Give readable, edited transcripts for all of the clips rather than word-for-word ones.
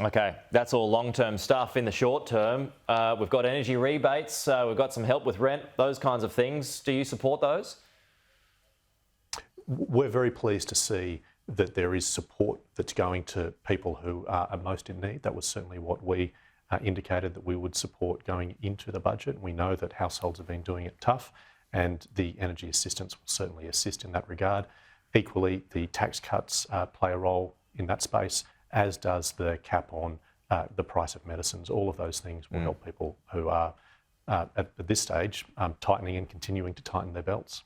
Okay, that's all long-term stuff. In the short term, we've got energy rebates, we've got some help with rent, those kinds of things. Do you support those? We're very pleased to see that there is support that's going to people who are most in need. That was certainly what we indicated that we would support going into the budget. We know that households have been doing it tough, and the energy assistance will certainly assist in that regard. Equally, the tax cuts play a role in that space, as does the cap on the price of medicines. All of those things will help people who are, at this stage, tightening and continuing to tighten their belts.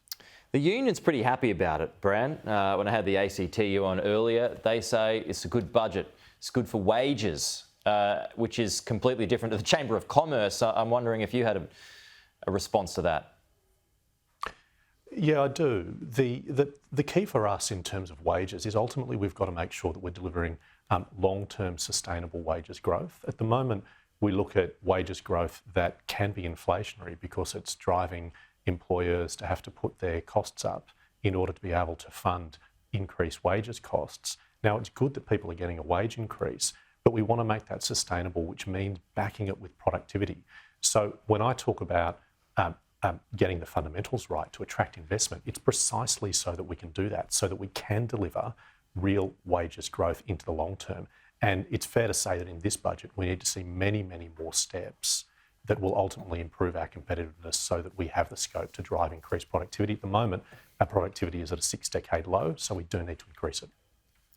The union's pretty happy about it, Bran. When I had the ACTU on earlier, they say it's a good budget. It's good for wages, which is completely different to the Chamber of Commerce. I'm wondering if you had a response to that. Yeah, I do. The key for us in terms of wages is ultimately we've got to make sure that we're delivering long-term sustainable wages growth. At the moment, we look at wages growth that can be inflationary because it's driving employers to have to put their costs up in order to be able to fund increased wages costs. Now, it's good that people are getting a wage increase, but we want to make that sustainable, which means backing it with productivity. So when I talk about getting the fundamentals right to attract investment, it's precisely so that we can do that, so that we can deliver real wages growth into the long term. And it's fair to say that in this budget, we need to see many, many more steps that will ultimately improve our competitiveness so that we have the scope to drive increased productivity. At the moment, our productivity is at a 6-decade low, so we do need to increase it.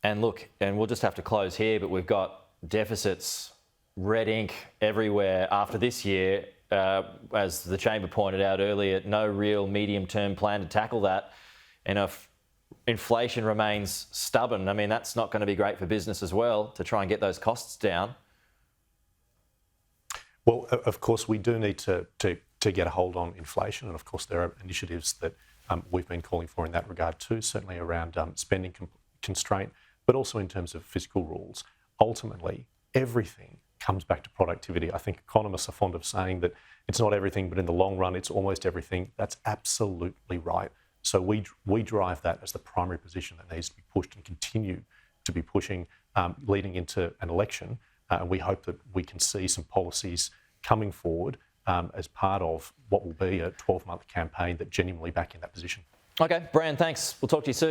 And look, and we'll just have to close here, but we've got deficits, red ink everywhere after this year. As the Chamber pointed out earlier, no real medium-term plan to tackle that. And if inflation remains stubborn, I mean, that's not going to be great for business as well, to try and get those costs down. Well, of course, we do need to get a hold on inflation. And of course, there are initiatives that we've been calling for in that regard too, certainly around spending constraint, but also in terms of fiscal rules. Ultimately, everything comes back to productivity. I think economists are fond of saying that it's not everything, but in the long run, it's almost everything. That's absolutely right. So we drive that as the primary position that needs to be pushed and continue to be pushing leading into an election. And we hope that we can see some policies coming forward as part of what will be a 12-month campaign that genuinely back in that position. Okay, Bran, thanks. We'll talk to you soon.